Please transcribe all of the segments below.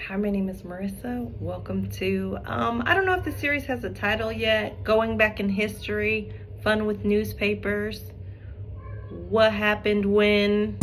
Hi, my name is Marissa. Welcome to, I don't know if the series has a title yet. Going back in history, fun with newspapers. What happened when?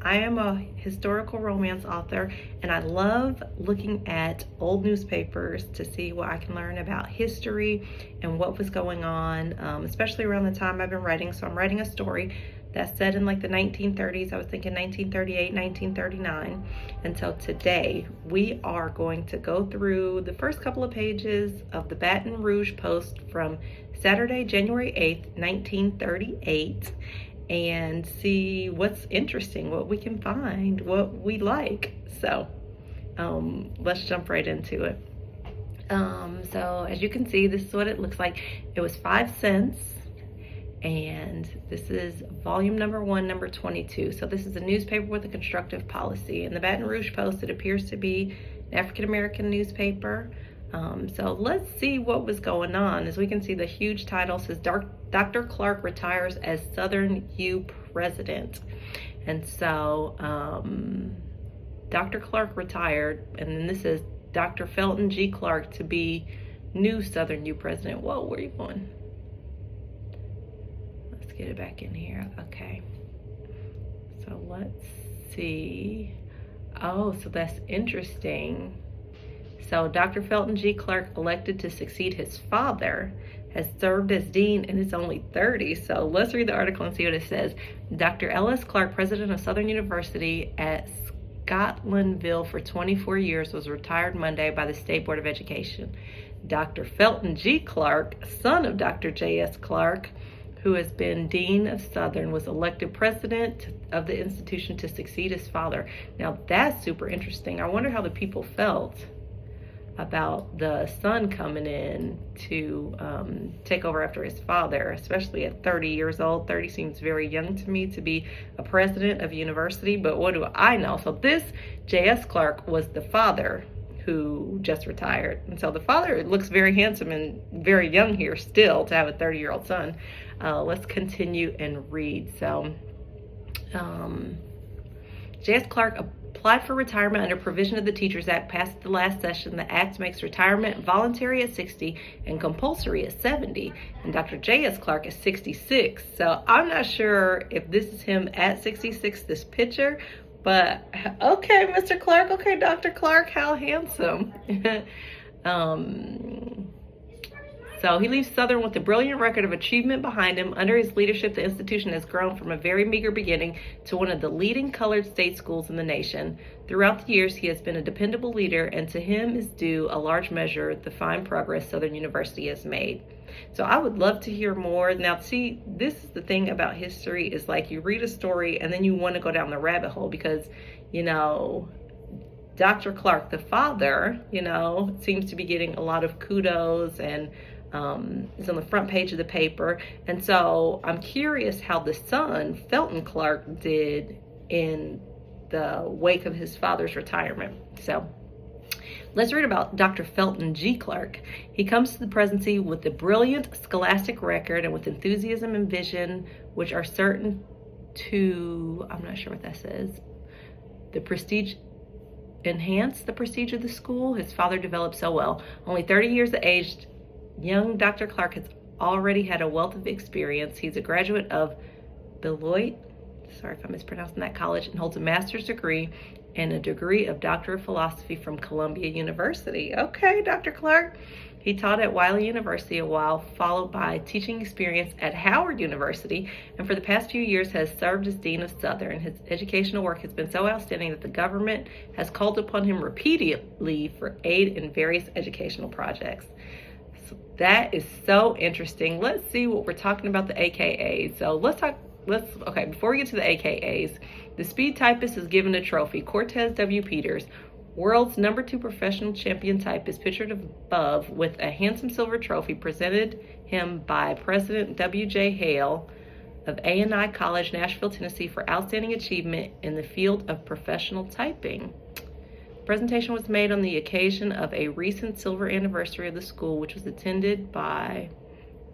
I am a historical romance author and I love looking at old newspapers to see what I can learn about history and what was going on, especially around the time I've been writing. So I'm writing a story that's set in like the 1930s. I was thinking 1938, 1939. And so today we are going to go through the first couple of pages of the Baton Rouge Post from Saturday, January 8th, 1938. And see what's interesting, what we can find, what we like. So let's jump right into it. So as you can see, this is what it looks like. It was 5 cents. And this is volume number 1, number 22. So this is a newspaper with a constructive policy. In the Baton Rouge Post, it appears to be an African-American newspaper. So let's see what was going on. As we can see, the huge title says Dr. Clark retires as Southern U president. And so Dr. Clark retired, and then this is Dr. Felton G. Clark to be new Southern U president. Whoa, where are you going? Let's get it back in here. Okay. So let's see. Oh, so that's interesting. So Dr. Felton G. Clark, elected to succeed his father, has served as dean and is only 30. So let's read the article and see what it says. Dr. Ellis Clark, president of Southern University at Scotlandville for 24 years, was retired Monday by the State Board of Education. Dr. Felton G. Clark, son of Dr. J.S. Clark, who has been dean of Southern, was elected president of the institution to succeed his father. Now that's super interesting. I wonder how the people felt about the son coming in to take over after his father, especially at 30 years old. 30 seems very young to me to be a president of a university, but what do I know? So this J.S. Clark was the father who just retired. And so the father looks very handsome and very young here still to have a 30-year-old son. Let's continue and read. So J.S. Clark applied for retirement under provision of the Teachers Act passed at the last session. The act makes retirement voluntary at 60 and compulsory at 70. And Dr. J.S. Clark is 66. So I'm not sure if this is him at 66, this picture, but okay, Mr. Clark. Okay, Dr. Clark, how handsome. So he leaves Southern with a brilliant record of achievement behind him. Under his leadership, the institution has grown from a very meager beginning to one of the leading colored state schools in the nation. Throughout the years, he has been a dependable leader, and to him is due a large measure the fine progress Southern University has made. So I would love to hear more. Now, see, this is the thing about history is like you read a story and then you want to go down the rabbit hole because, you know, Dr. Clark, the father, you know, seems to be getting a lot of kudos and is on the front page of the paper. And so I'm curious how the son, Felton Clark, did in the wake of his father's retirement. So let's read about Dr. Felton G. Clark. He comes to the presidency with a brilliant scholastic record and with enthusiasm and vision, which are certain to, I'm not sure what that says, enhance the prestige of the school his father developed so well. Only 30 years of age, young Dr. Clark has already had a wealth of experience. He's a graduate of Beloit, sorry if I'm mispronouncing that college, and holds a master's degree and a degree of Doctor of Philosophy from Columbia University. Okay, Dr. Clark. He taught at Wiley University a while, followed by teaching experience at Howard University, and for the past few years has served as Dean of Southern. His educational work has been so outstanding that the government has called upon him repeatedly for aid in various educational projects. So that is so interesting. Let's see what we're talking about the AKAs. So okay, before we get to the AKAs, the speed typist is given a trophy. Cortez W. Peters, world's #2 professional champion typist, pictured above with a handsome silver trophy presented him by President W.J. Hale of A&I College, Nashville, Tennessee, for outstanding achievement in the field of professional typing. The presentation was made on the occasion of a recent silver anniversary of the school, which was attended by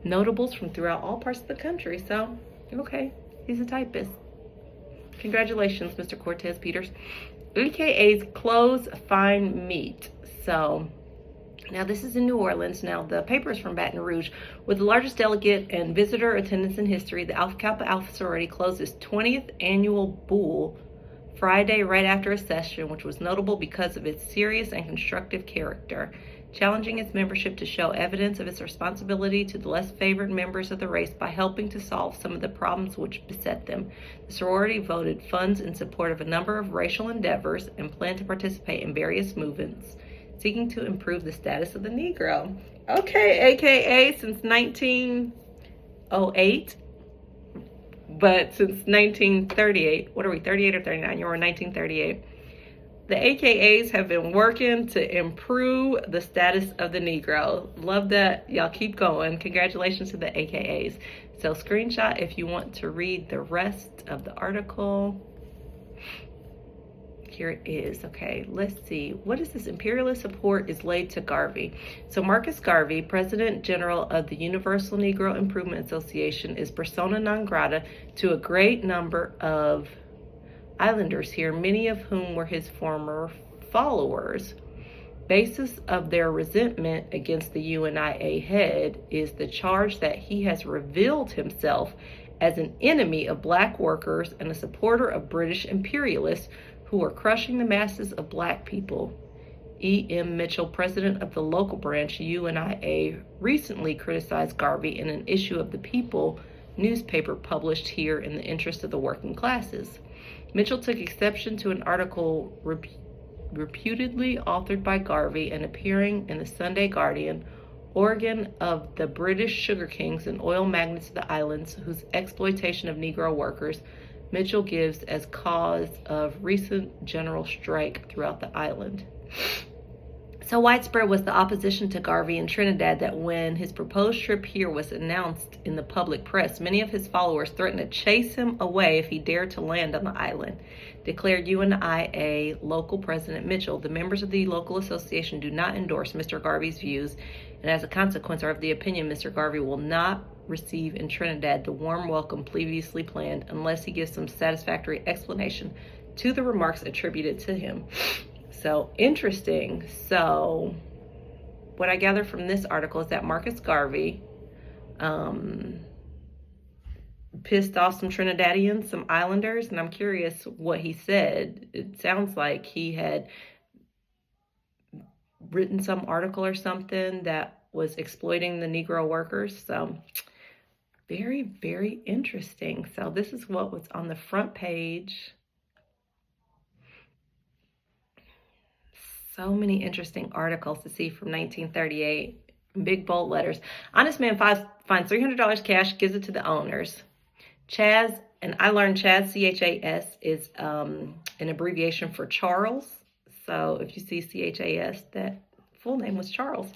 notables from throughout all parts of the country. So, okay, he's a typist. Congratulations, Mr. Cortez Peters. AKA's clothes fine meat. So now this is in New Orleans. Now the paper is from Baton Rouge. With the largest delegate and visitor attendance in history, the Alpha Kappa Alpha sorority closed its 20th annual Bull Friday right after a session, which was notable because of its serious and constructive character, challenging its membership to show evidence of its responsibility to the less favored members of the race by helping to solve some of the problems which beset them. The sorority voted funds in support of a number of racial endeavors and planned to participate in various movements seeking to improve the status of the Negro. Okay, AKA since 1908, but since 1938, what are we, 38 or 39? You were in 1938. The AKAs have been working to improve the status of the Negro. Love that. Y'all keep going. Congratulations to the AKAs. So screenshot if you want to read the rest of the article. Here it is. Okay, let's see. What is this? Imperialist support is laid to Garvey. So Marcus Garvey, President General of the Universal Negro Improvement Association, is persona non grata to a great number of islanders here, many of whom were his former followers. Basis of their resentment against the UNIA head is the charge that he has revealed himself as an enemy of black workers and a supporter of British imperialists who are crushing the masses of black people. E.M. Mitchell, president of the local branch UNIA, recently criticized Garvey in an issue of the People newspaper published here in the interest of the working classes. Mitchell took exception to an article reputedly authored by Garvey and appearing in the Sunday Guardian, organ of the British sugar kings and oil magnates of the islands, whose exploitation of Negro workers Mitchell gives as cause of recent general strike throughout the island. So widespread was the opposition to Garvey in Trinidad that when his proposed trip here was announced in the public press, many of his followers threatened to chase him away if he dared to land on the island, declared UNIA local president Mitchell. The members of the local association do not endorse Mr. Garvey's views, and as a consequence are of the opinion Mr. Garvey will not receive in Trinidad the warm welcome previously planned unless he gives some satisfactory explanation to the remarks attributed to him. So interesting. So what I gather from this article is that Marcus Garvey pissed off some Trinidadians, some islanders, and I'm curious what he said. It sounds like he had written some article or something that was exploiting the Negro workers. So very, very interesting. So this is what was on the front page. So many interesting articles to see from 1938. Big bold letters. Honest man finds $300 cash, gives it to the owners. Chaz, and I learned Chaz, C-H-A-S, is an abbreviation for Charles. So if you see C-H-A-S, that full name was Charles.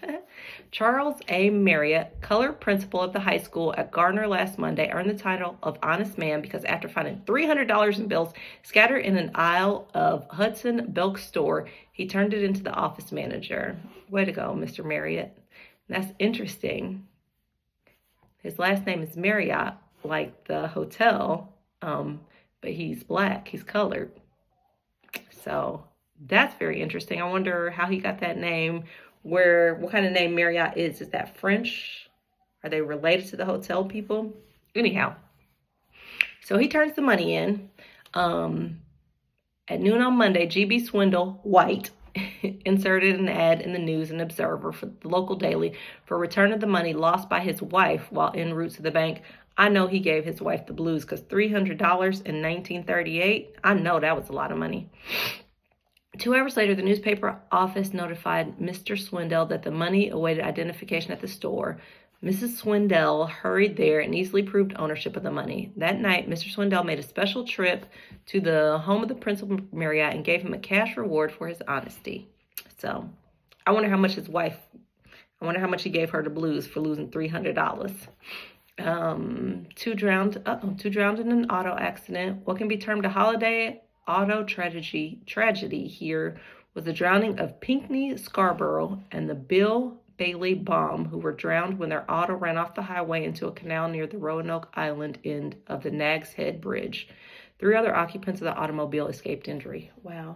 Charles A. Marriott, colored principal of the high school at Gardner last Monday, earned the title of honest man because after finding $300 in bills scattered in an aisle of Hudson Belk store, he turned it into the office manager. Way to go, Mr. Marriott. That's interesting. His last name is Marriott, like the hotel, but he's black, he's colored. So that's very interesting. I wonder how he got that name, what kind of name Marriott is. Is that French? Are they related to the hotel people? Anyhow, so he turns the money in. At noon on Monday, G.B. Swindle, white, inserted an ad in the News and Observer for the local daily for return of the money lost by his wife while en route to the bank. I know he gave his wife the blues because $300 in 1938, I know that was a lot of money. 2 hours later, the newspaper office notified Mr. Swindell that the money awaited identification at the store. Mrs. Swindell hurried there and easily proved ownership of the money. That night, Mr. Swindell made a special trip to the home of the principal Marriott and gave him a cash reward for his honesty. So, I wonder how much he gave her the blues for losing $300. Two drowned in an auto accident. What can be termed a holiday auto tragedy here was the drowning of Pinckney Scarborough and the Bill Bailey Baum, who were drowned when their auto ran off the highway into a canal near the Roanoke Island end of the Nags Head Bridge. 3 other occupants of the automobile escaped injury. Wow.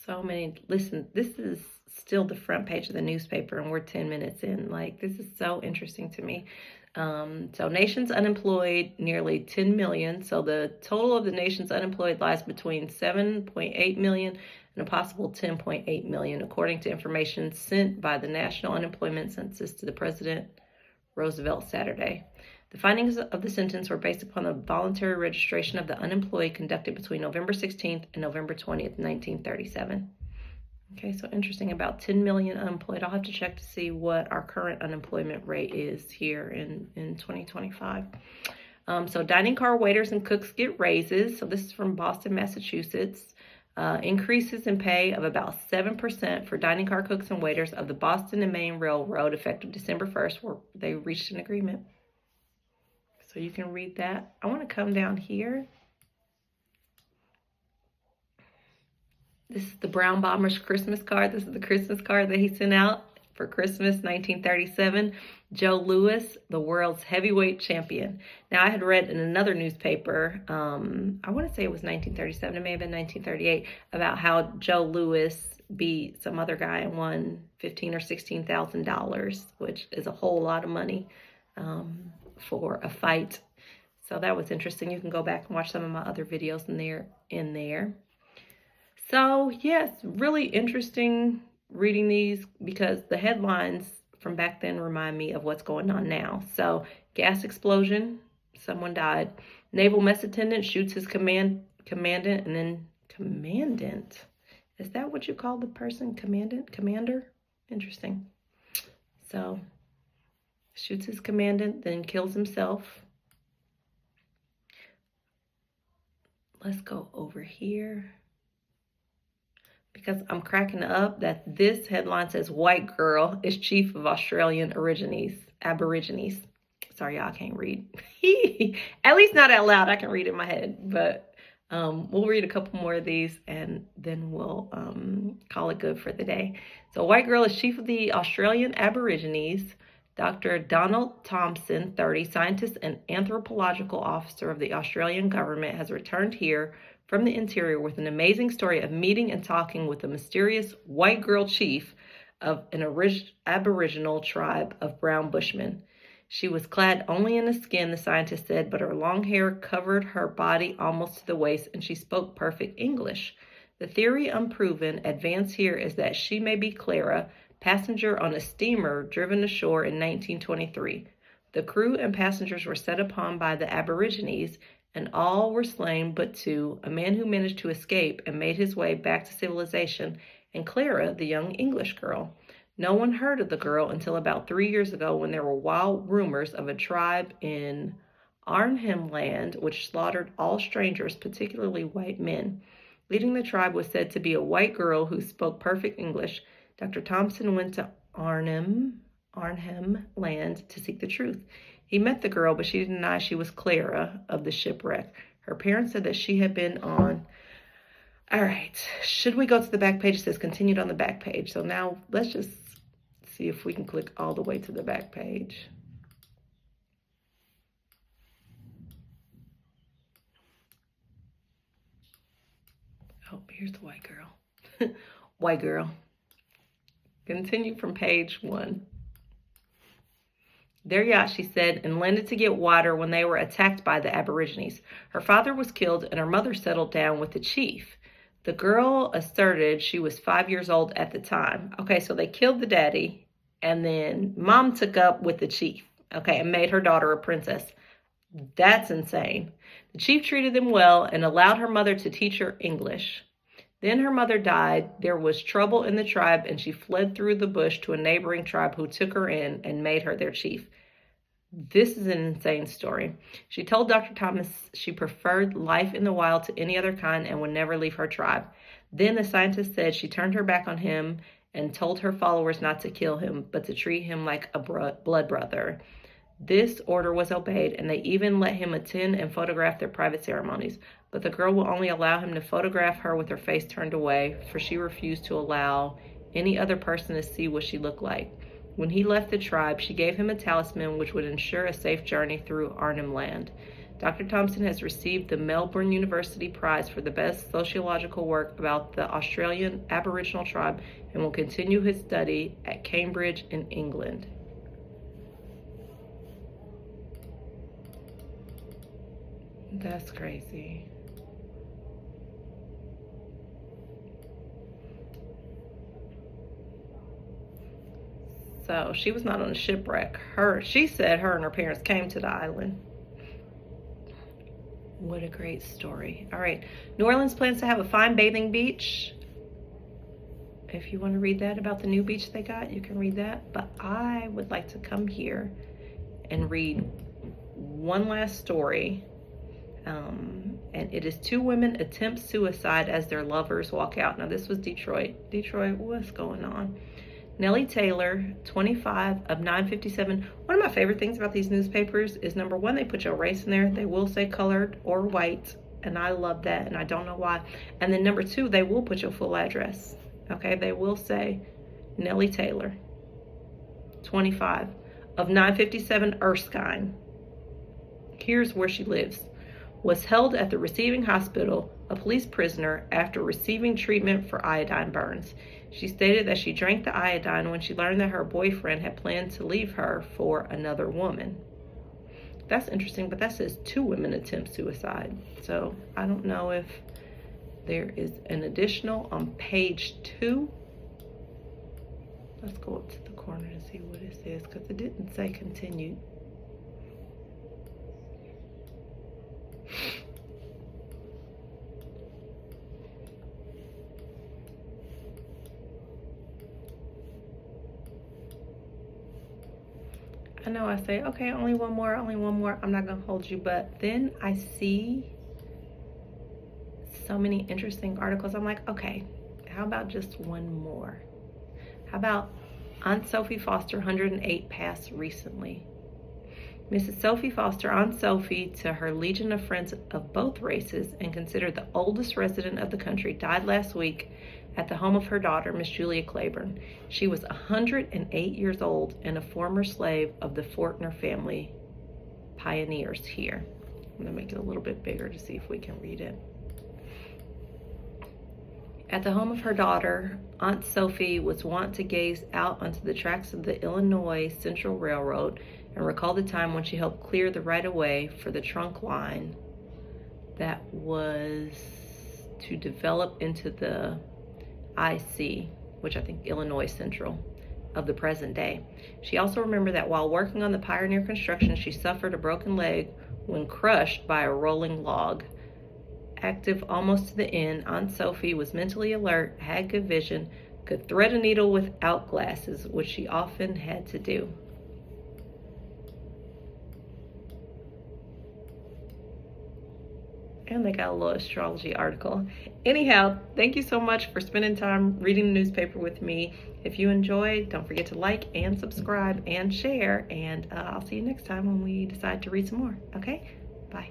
So many. Listen, this is still the front page of the newspaper, and we're 10 minutes in. Like, this is so interesting to me. So nation's unemployed, nearly 10 million. So the total of the nation's unemployed lies between 7.8 million and a possible 10.8 million, according to information sent by the National Unemployment Census to the President Roosevelt Saturday. The findings of the census were based upon the voluntary registration of the unemployed conducted between November 16th and November 20th, 1937. Okay, so interesting, about 10 million unemployed. I'll have to check to see what our current unemployment rate is here in 2025. So dining car waiters and cooks get raises. So this is from Boston, Massachusetts. Increases in pay of about 7% for dining car cooks and waiters of the Boston and Maine Railroad effective December 1st, where they reached an agreement. So you can read that. I want to come down here. This is the Brown Bomber's Christmas card. This is the Christmas card that he sent out for Christmas 1937. Joe Louis, the world's heavyweight champion. Now, I had read in another newspaper, I want to say it was 1937, it may have been 1938, about how Joe Louis beat some other guy and won $15,000 or $16,000, which is a whole lot of money for a fight. So that was interesting. You can go back and watch some of my other videos in there. So yes, really interesting reading these because the headlines from back then remind me of what's going on now. So gas explosion, someone died. Naval mess attendant shoots his commandant and then commandant. Is that what you call the person? Commander? Interesting. So shoots his commandant, then kills himself. Let's go over here, because I'm cracking up that this headline says white girl is chief of Australian Aborigines. Sorry, y'all, I can't read. At least not out loud. I can read in my head, but we'll read a couple more of these and then we'll call it good for the day. So white girl is chief of the Australian Aborigines. Dr. Donald Thompson, 30, scientist and anthropological officer of the Australian government, has returned here from the interior with an amazing story of meeting and talking with the mysterious white girl chief of an Aboriginal tribe of brown bushmen. She was clad only in a skin, the scientist said, but her long hair covered her body almost to the waist, and she spoke perfect English. The theory, unproven, advanced here is that she may be Clara, passenger on a steamer driven ashore in 1923. The crew and passengers were set upon by the Aborigines, and all were slain but two, a man who managed to escape and made his way back to civilization, and Clara, the young English girl. No one heard of the girl until about 3 years ago, when there were wild rumors of a tribe in Arnhem Land which slaughtered all strangers, particularly white men. Leading the tribe was said to be a white girl who spoke perfect English. Dr. Thompson went to Arnhem Land to seek the truth. He met the girl, but she denied she was Clara of the shipwreck. Her parents said that she had been on. All right, should we go to the back page? It says continued on the back page. So now let's just see if we can click all the way to the back page. Oh, here's the white girl. White girl. Continue from page 1. Their yacht, she said, and landed to get water when they were attacked by the Aborigines. Her father was killed and her mother settled down with the chief. The girl asserted she was 5 years old at the time. Okay, so they killed the daddy and then mom took up with the chief, okay, and made her daughter a princess. That's insane. The chief treated them well and allowed her mother to teach her English. Then her mother died. There was trouble in the tribe, and she fled through the bush to a neighboring tribe who took her in and made her their chief. This is an insane story. She told Dr. Thomas she preferred life in the wild to any other kind and would never leave her tribe. Then the scientist said she turned her back on him and told her followers not to kill him, but to treat him like a blood brother. This order was obeyed, and they even let him attend and photograph their private ceremonies. But the girl will only allow him to photograph her with her face turned away, for she refused to allow any other person to see what she looked like. When he left the tribe, she gave him a talisman which would ensure a safe journey through Arnhem Land. Dr. Thompson has received the Melbourne University Prize for the best sociological work about the Australian Aboriginal tribe and will continue his study at Cambridge in England. That's crazy. So she was not on a shipwreck. She said her and her parents came to the island. What a great story. All right. New Orleans plans to have a fine bathing beach. If you want to read that about the new beach they got, you can read that. But I would like to come here and read one last story. And it is 2 women attempt suicide as their lovers walk out. Now, this was Detroit. Detroit, what's going on? Nellie Taylor, 25 of 957. One of my favorite things about these newspapers is, number one, they put your race in there. They will say colored or white, and I love that, and I don't know why. And then number 2, they will put your full address. Okay, they will say Nellie Taylor, 25 of 957 Erskine. Here's where she lives. Was held at the receiving hospital, a police prisoner, after receiving treatment for iodine burns. She stated that she drank the iodine when she learned that her boyfriend had planned to leave her for another woman. That's interesting, but that says 2 women attempt suicide. So I don't know if there is an additional on page 2. Let's go up to the corner and see what it says, because it didn't say continued. I know I say, okay, only one more, I'm not gonna hold you, but then I see so many interesting articles. I'm like, okay, how about just one more? How about Aunt Sophie Foster, 108, passed recently. Mrs. Sophie Foster, Aunt Sophie to her legion of friends of both races and considered the oldest resident of the country, died last week at the home of her daughter, Miss Julia Claiborne. She was 108 years old and a former slave of the Fortner family pioneers here. I'm gonna make it a little bit bigger to see if we can read it. At the home of her daughter, Aunt Sophie was wont to gaze out onto the tracks of the Illinois Central Railroad and recall the time when she helped clear the right-of-way for the trunk line that was to develop into the IC, which I think Illinois Central, of the present day. She also remembered that while working on the Pioneer construction, she suffered a broken leg when crushed by a rolling log. Active almost to the end, Aunt Sophie was mentally alert, had good vision, could thread a needle without glasses, which she often had to do. And they got a little astrology article. Anyhow, thank you so much for spending time reading the newspaper with me. If you enjoyed, don't forget to like and subscribe and share. And I'll see you next time when we decide to read some more. Okay? Bye.